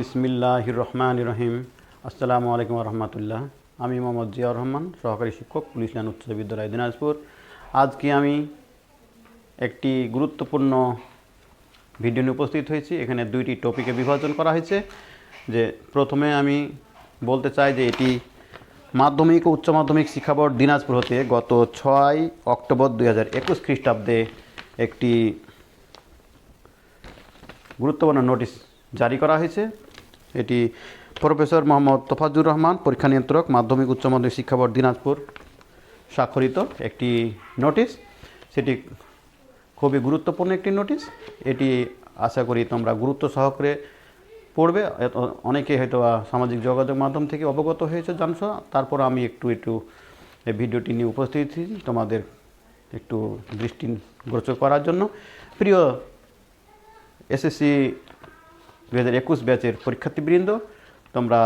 বিসমিল্লাহির রহমানির রহিম। আসসালামু আলাইকুম রহমতুল্লাহ। আমি মোহাম্মদ জিয়াউর রহমান, সহকারী শিক্ষক, পুলিশ লাইন উচ্চ বিদ্যালয় দিনাজপুর। আজকে আমি একটি গুরুত্বপূর্ণ ভিডিও নিয়ে উপস্থিত হয়েছি। এখানে দুইটি টপিকে বিভাজন করা হয়েছে। যে প্রথমে আমি বলতে চাই যে এটি মাধ্যমিক ও উচ্চ মাধ্যমিক শিক্ষা বোর্ড দিনাজপুর হতে গত 6 অক্টোবর 2021 খ্রিস্টাব্দে একটি গুরুত্বপূর্ণ নোটিশ জারি করা হয়েছে। এটি প্রফেসর মোহাম্মদ তোফাজ্জুর রহমান, পরীক্ষা নিয়ন্ত্রক, মাধ্যমিক উচ্চ মাধ্যমিক শিক্ষা বোর্ড দিনাজপুর স্বাক্ষরিত একটি নোটিশ। সেটি খুবই গুরুত্বপূর্ণ একটি নোটিশ। এটি আশা করি তোমরা গুরুত্ব সহকারে পড়বে। অনেকে হয়তো সামাজিক যোগাযোগ মাধ্যম থেকে অবগত হয়েছে, জানছো। তারপর আমি একটু এই ভিডিওটি নিয়ে উপস্থিত হয়েছি তোমাদের একটু দৃষ্টিগোচর করার জন্য। প্রিয় এসএসসি 2021 ব্যাচের পরীক্ষার্থীবৃন্দ, তোমরা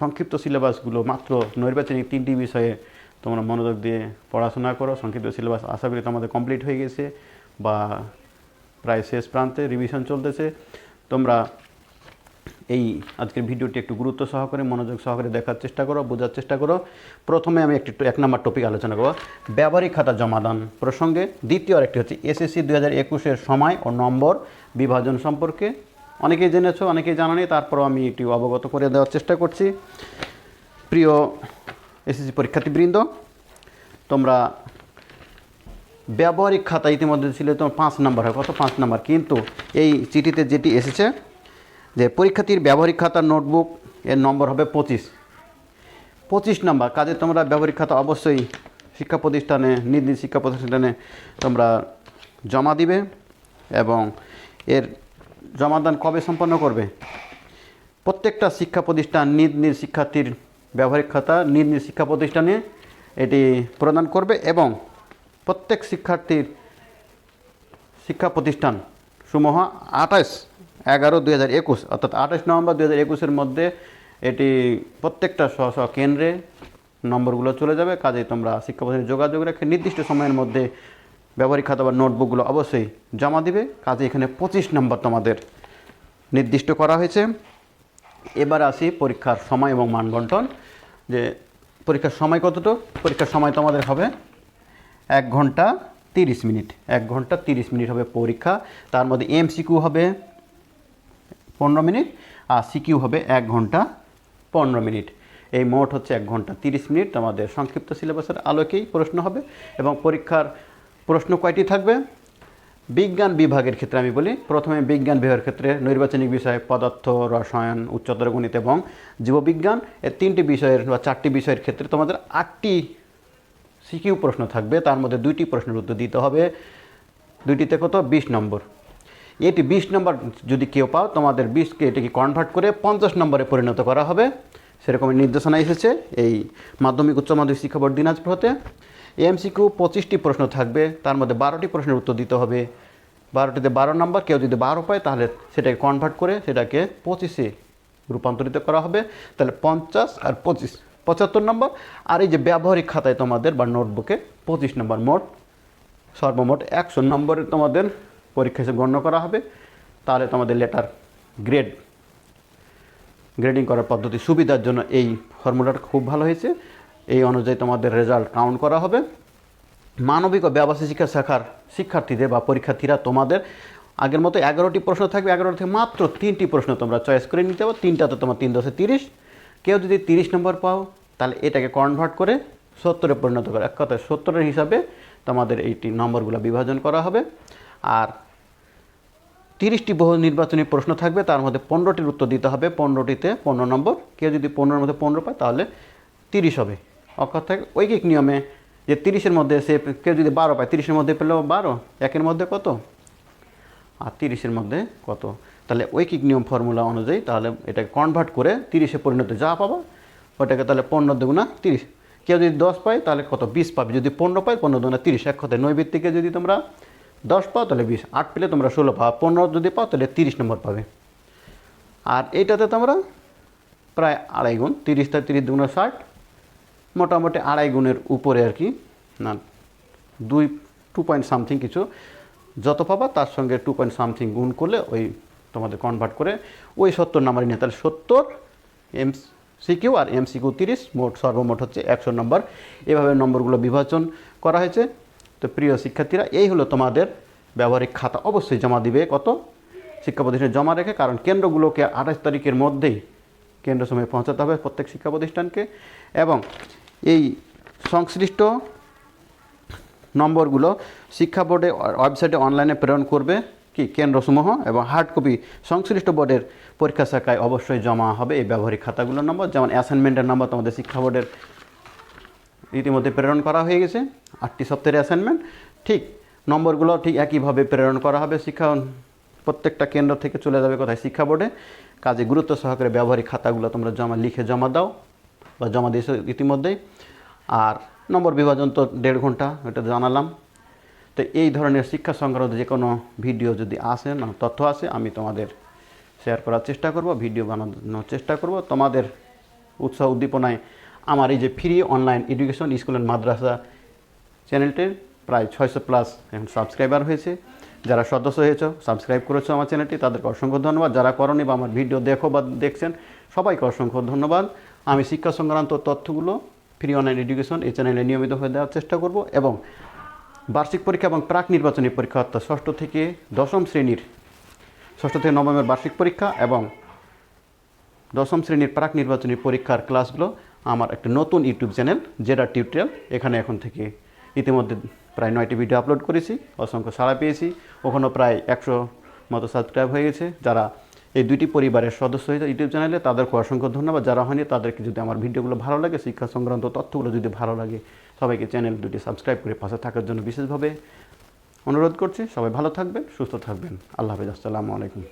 সংক্ষিপ্ত সিলেবাসগুলো মাত্র নৈর্বাচনিক 3টি বিষয়ে তোমরা মনোযোগ দিয়ে পড়াশোনা করো। সংক্ষিপ্ত সিলেবাস আশা করি তোমাদের কমপ্লিট হয়ে গেছে বা প্রায় শেষ প্রান্তে, রিভিশন চলতেছে। তোমরা এই আজকের ভিডিওটি একটু গুরুত্ব সহকারে, মনোযোগ সহকারে দেখার চেষ্টা করো, বোঝার চেষ্টা করো। প্রথমে আমি একটি 1 নম্বর টপিক আলোচনা করব, ব্যবহারিক খাতা জমাদান প্রসঙ্গে। দ্বিতীয় আরেকটি হচ্ছে এসএসসি 2021-এর সময় ও নম্বর বিভাজন সম্পর্কে। অনেকেই জেনেছো, অনেকেই জানা নেই, তারপরও আমি একটু অবগত করে দেওয়ার চেষ্টা করছি। প্রিয় এসএসসি পরীক্ষার্থীবৃন্দ, তোমরা ব্যবহারিক খাতা ইতিমধ্যে ছিল তোমার 5 নম্বর হয়, কত 5 নম্বর, কিন্তু এই চিঠিতে যেটি এসেছে যে পরীক্ষার্থীর ব্যবহারিক খাতার নোটবুক এর নম্বর হবে 25 নম্বর। কাজে তোমরা ব্যবহারিক খাতা অবশ্যই শিক্ষা প্রতিষ্ঠানে, নিজ শিক্ষা প্রতিষ্ঠানে তোমরা জমা দিবে। এবং এর জমাদান কবে সম্পন্ন করবে? প্রত্যেকটা শিক্ষা প্রতিষ্ঠান নিজ শিক্ষার্থীর ব্যবহারিক খাতা নিজ শিক্ষা প্রতিষ্ঠানে এটি প্রদান করবে। এবং প্রত্যেক শিক্ষার্থীর শিক্ষা প্রতিষ্ঠান সমূহ 28/11/2021 অর্থাৎ 28 নভেম্বর 2021-এর মধ্যে এটি প্রত্যেকটা স্ব কেন্দ্রে নম্বরগুলো চলে যাবে। কাজেই তোমরা শিক্ষা প্রতিষ্ঠানে যোগাযোগ রেখে নির্দিষ্ট সময়ের মধ্যে ব্যবহারিক খাতা বা নোটবুকগুলো অবশ্যই জমা দিবে। কাজে এখানে 25 নম্বর তোমাদের নির্দিষ্ট করা হয়েছে। এবার আসি পরীক্ষার সময় এবং মান বন্টন। যে পরীক্ষার সময় কতটুকু? পরীক্ষার সময় তোমাদের হবে 1 ঘন্টা 30 মিনিট। 1 ঘন্টা 30 মিনিট হবে পরীক্ষা। তার মধ্যে এমসিকিউ হবে 15 মিনিট আর সিকিউ হবে 1 ঘন্টা 15 মিনিট। এই মোট হচ্ছে 1 ঘন্টা 30 মিনিট। তোমাদের সংক্ষিপ্ত সিলেবাসের আলোকেই প্রশ্ন হবে। এবং পরীক্ষার প্রশ্ন কয়টি থাকবে? বিজ্ঞান বিভাগের ক্ষেত্রে আমি বলি, প্রথমে বিজ্ঞান বিভাগের ক্ষেত্রে নৈর্বাচনিক বিষয় পদার্থ, রসায়ন, উচ্চতর গণিত এবং জীববিজ্ঞান, এই 3টি বিষয়ের বা 4টি বিষয়ের ক্ষেত্রে তোমাদের 8টি সিকিউ প্রশ্ন থাকবে। তার মধ্যে 2টি প্রশ্নের উত্তর দিতে হবে। 2টিতে কত? 20 নম্বর। এটি 20 নম্বর যদি কেউ পাও, তোমাদের 20কে এটিকে কনভার্ট করে 50 নম্বরে পরিণত করা হবে। সেরকম নির্দেশনা এসেছে এই মাধ্যমিক উচ্চ মাধ্যমিক শিক্ষা বোর্ড দিনাজপুর হতে। এমসিকিউ 25টি প্রশ্ন থাকবে, তার মধ্যে 12টি প্রশ্নের উত্তর দিতে হবে। 12টিতে 12 নম্বর। কেউ যদি 12 পায় তাহলে সেটাকে কনভার্ট করে সেটাকে 25-এ রূপান্তরিত করা হবে। তাহলে 50 আর 25 75 নম্বর। আর এই যে ব্যবহারিক খাতায় তোমাদের বা নোটবুকে 25 নম্বর, মোট সর্বমোট 100 নম্বরে তোমাদের পরীক্ষা হিসেবে গণ্য করা হবে। তাহলে তোমাদের লেটার গ্রেডিং করার পদ্ধতি সুবিধার জন্য এই ফর্মুলাটা খুব ভালো হয়েছে। এই অনুযায়ী তোমাদের রেজাল্ট কাউন্ট করা হবে। মানবিক ও ব্যবসায় শিক্ষা শাখার শিক্ষার্থীদের বা পরীক্ষার্থীরা তোমাদের আগের মতো 11টি প্রশ্ন থাকবে। 11 থেকে মাত্র 3টি প্রশ্ন তোমরা চয়েস করে নিতে পারো। 3টাতে তোমার 3 × 30। কেউ যদি 30 নম্বর পাও তাহলে এটাকে কনভার্ট করে 70-এ পরিণত করে, এক কথায় 70-এর হিসাবে তোমাদের এইটি নম্বরগুলো বিভাজন করা হবে। আর 30টি বহু নির্বাচনী প্রশ্ন থাকবে, তার মধ্যে 15টির উত্তর দিতে হবে। 15টিতে 15 নম্বর। কেউ যদি 15-এর মধ্যে 15 পায় তাহলে 30 হবে। অর্থাৎ ঐকিক নিয়মে যে 30-এর মধ্যে সে কেউ যদি 12 পায়, 30-এর মধ্যে পেলেও 12, 1-এর মধ্যে কত আর 30-এর মধ্যে কত, তাহলে ঐকিক নিয়ম ফর্মুলা অনুযায়ী তাহলে এটাকে কনভার্ট করে 30-এ পরিণত যা পাবা ওটাকে তাহলে 15 × 30। কেউ যদি 10 পায় তাহলে কত? 20 পাবে। যদি 15 পায় 15 × 30। এক কথায় নৈবিত্তিকে যদি তোমরা 10 পাও তাহলে 20, 8 পেলে তোমরা 16 পাও, 15 যদি পাও তাহলে 30 নম্বর পাবে। আর এইটাতে তোমরা প্রায় 2.5 গুণ, 30 × 30 = 60, মোটামুটি 2.5 গুণের উপরে আর কি, না 2 পয়েন্ট সামথিং কিছু যত পাবা তার সঙ্গে 2 পয়েন্ট সামথিং গুণ করলে ওই তোমাদের কনভার্ট করে ওই 70 নাম্বারই নিয়ে, তাহলে 70 MCQ আর MCQ 30, মোট সর্বমোট হচ্ছে 100 নম্বর। এভাবে নম্বরগুলো বিভাজন করা হয়েছে। তো প্রিয় শিক্ষার্থীরা, এই হলো তোমাদের ব্যবহারিক খাতা। অবশ্যই জমা দিবে কত? শিক্ষা প্রতিষ্ঠানে জমা রেখে, কারণ কেন্দ্রগুলোকে 28 তারিখের মধ্যেই কেন্দ্র সময়ে পৌঁছাতে হবে প্রত্যেক শিক্ষা প্রতিষ্ঠানকে। এবং এই সংশ্লিষ্ট নম্বরগুলো শিক্ষা বোর্ডে ওয়েবসাইটে অনলাইনে প্রেরণ করবে কি কেন্দ্রসমূহ, এবং হার্ড কপি সংশ্লিষ্ট বোর্ডের পরীক্ষা শাখায় অবশ্যই জমা হবে এই ব্যবহারিক খাতাগুলোর নম্বর। যেমন অ্যাসাইনমেন্টের নম্বর তোমাদের শিক্ষা বোর্ডের ইতিমধ্যে প্রেরণ করা হয়ে গেছে, 8টি সপ্তাহের অ্যাসাইনমেন্ট। ঠিক নম্বরগুলো ঠিক একইভাবে প্রেরণ করা হবে প্রত্যেকটা কেন্দ্র থেকে চলে যাবে কোথায়? শিক্ষা বোর্ডে। কাজে গুরুত্ব সহকারে ব্যবহারিক খাতাগুলো তোমরা লিখে জমা দাও বা জমা দিয়েছো ইতিমধ্যেই। আর নম্বর বিভাজন তো 1.5 ঘন্টা, এটা জানালাম। তো এই ধরনের শিক্ষা সংক্রান্ত যে কোনো ভিডিও যদি আসে না, তথ্য আসে, আমি তোমাদের শেয়ার করার চেষ্টা করব, ভিডিও বানানোর চেষ্টা করব। তোমাদের উৎসাহ উদ্দীপনায় আমার এই যে free online education school and মাদ্রাসা চ্যানেলটির প্রায় 600+ এখন সাবস্ক্রাইবার হয়েছে। যারা সদস্য হয়েছে, সাবস্ক্রাইব করেছো আমার চ্যানেলটি, তাদেরকে অসংখ্য ধন্যবাদ। যারা করনি বা আমার ভিডিও দেখো বা দেখছেন, সবাইকে অসংখ্য ধন্যবাদ। আমি শিক্ষা সংক্রান্ত তথ্যগুলো ফ্রি অনলাইন এডুকেশন এই চ্যানেলে নিয়মিত হয়ে দেওয়ার চেষ্টা করব। এবং বার্ষিক পরীক্ষা এবং প্রাক নির্বাচনী পরীক্ষা, অর্থাৎ 6ষ্ঠ থেকে 9মের বার্ষিক পরীক্ষা এবং 10ম শ্রেণীর প্রাক নির্বাচনী পরীক্ষার ক্লাসগুলো আমার একটা নতুন ইউটিউব চ্যানেল জেডার টিউটোরিয়াল, এখানে এখন থেকে ইতিমধ্যে প্রায় 9টি ভিডিও আপলোড করেছি, অসংখ্য সাড়া পেয়েছি। ওখানেও প্রায় 100 মতো সাবস্ক্রাইব হয়ে গেছে। যারা এই 2টি পরিবারের সদস্য হয়েছে ইউটিউব চ্যানেলে, তাদেরকে অসংখ্য ধন্যবাদ। যারা হয়নি তাদেরকে যদি আমার ভিডিওগুলো ভালো লাগে, শিক্ষা সংক্রান্ত তথ্যগুলো যদি ভালো লাগে, সবাইকে চ্যানেল 2টি সাবস্ক্রাইব করে পাশে থাকার জন্য বিশেষভাবে অনুরোধ করছি। সবাই ভালো থাকবেন, সুস্থ থাকবেন। আল্লাহ হাফেজ, আসসালামু আলাইকুম।